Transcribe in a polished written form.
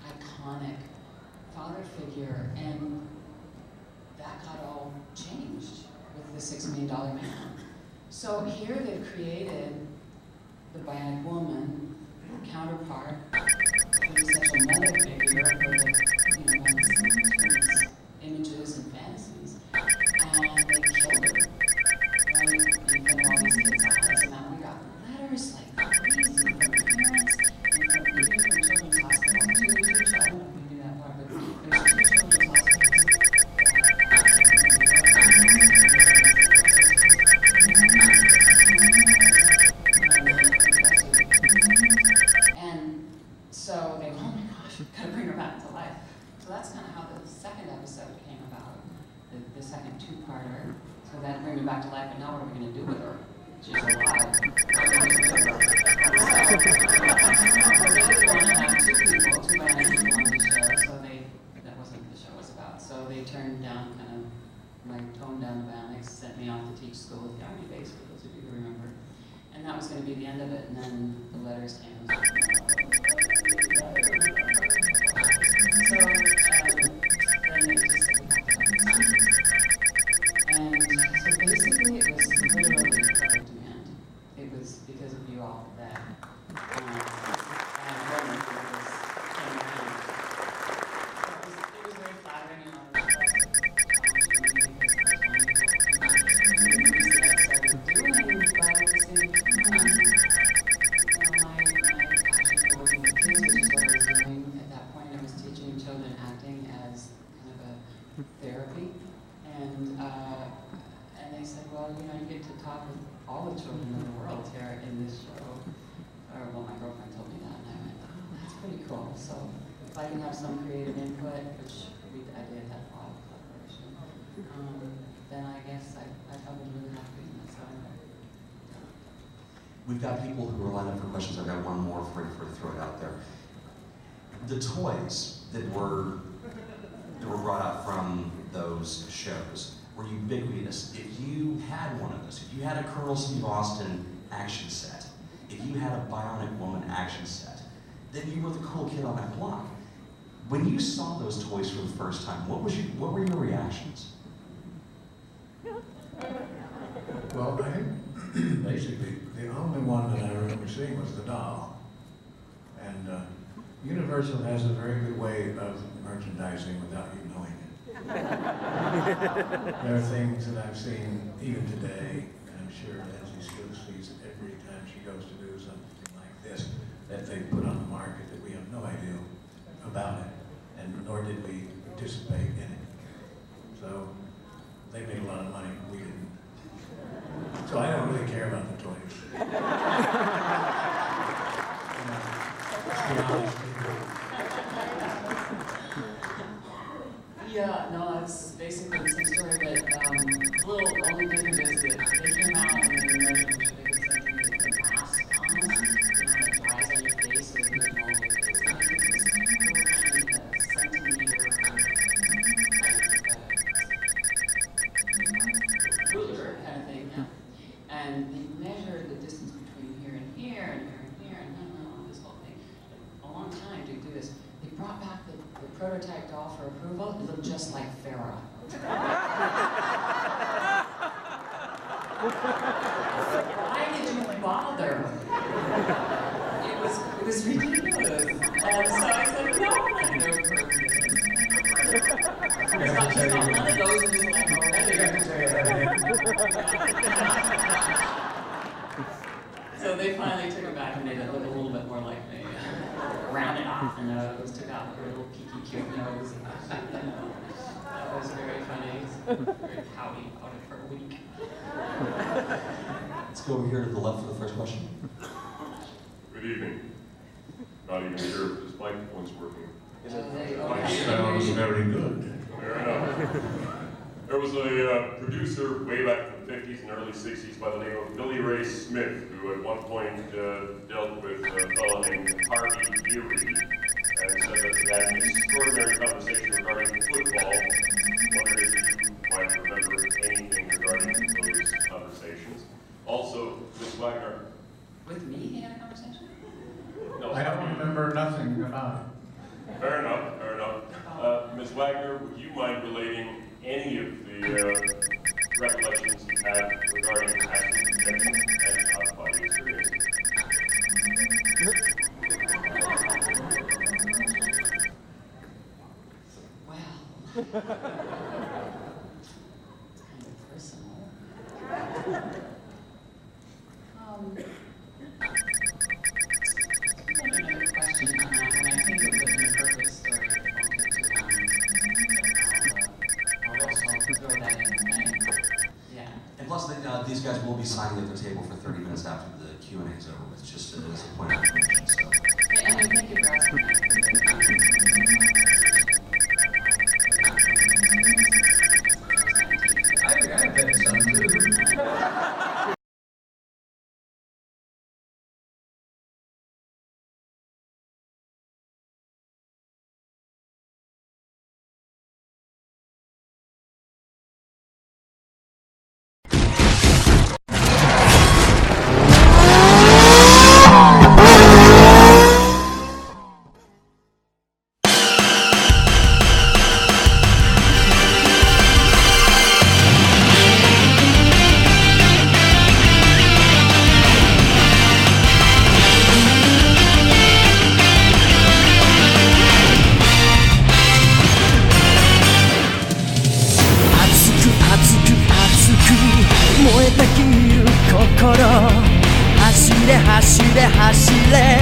iconic father figure, and that got all changed with the $6 Million Man. So here they've created the Bionic Woman counterpart, quintessential mother figure for the, images and fantasies, and they killed her, right, in front of all these kids' eyes. And now we got letters like crazy from parents and from even from Children's Hospital. Two children, I don't know if we knew that part, but there's 2 children's hospitals and so they, oh my gosh, we've got to bring her back to life. So that's kind of how the second episode came about, the second 2-parter. So that bring her back to life, but now what are we going to do with her? She's alive. So, they didn't want to have 2 people, 2 bionic people on the show, so that wasn't what the show was about. So they turned down, toned down the bionics, sent me off to teach school at the Army base, for those of you who remember. And that was going to be the end of it, and then the letters came. So, then they just said, and so basically it was literally public demand. It was because of you all that it was very flattering and all that stuff. Therapy, and they said, well, you get to talk with all the children in the world here in this show. Or, well, my girlfriend told me that, and I went, oh, that's pretty cool. So if I can have some creative input, which I did have a lot of collaboration, then I guess I felt really happy. So we've got people who are lined up for questions. I've got one more for you to throw it out there. The toys that were brought out from those shows were ubiquitous. If you had one of those, if you had a Colonel Steve Austin action set, if you had a Bionic Woman action set, then you were the cool kid on that block. When you saw those toys for the first time, what were your reactions? Well, I think basically the only one that I remember seeing was the doll. And Universal has a very good way of merchandising without you knowing it. There are things that I've seen even today, and I'm sure Lindsey still sees it every time she goes to do something like this, that they put on the market that we have no idea about it, and nor did we participate in it. So they made a lot of money, we didn't. So I don't really care about the toys. yeah, no, it's basically the same story, but a little only different is that they came out and they were measuring, they did something that the mask almost, that dries on your face, so they put it all over your face. And I think this little centimeter ruler kind of thing, yeah. And they measured the distance between here and here and here and here and this whole thing. A long time to do this. They brought back the prototype doll for approval. It looked just like Farrah. Why did you bother? It was ridiculous. And so I said, no, I'm not going to approve this. It's not one of those that was like already. So they finally took it back and made it look a little bit more like me. Rounded off the nose, took out her little peaky cute nose. That was very funny. Very pouty out of her week. Let's go over here to the left for the first question. Good evening. Not even sure if this microphone's working. It sounds very good. Fair enough. There was a producer way back in the 50s and early 60s by the name of Billy Ray Smith, who at one point dealt with a fellow named Harvey Erie, and said that he had an extraordinary conversation regarding football. Wondered if you might remember anything regarding those conversations. Also, Ms. Wagner. With me, he had a conversation? No, I don't remember nothing about it. regarding astral projection and out-of-body experiences. Well, it's kind of personal. I have another question on that, and I think it was an appropriate story. It won't take too long. I'll throw that in. Yeah. And plus, these guys will be signing at the table for 30 minutes after the Q&A is over with, just as a point of information. So. And thank you for asking that. I bet some too.燃えたぎる心走れ走れ走れ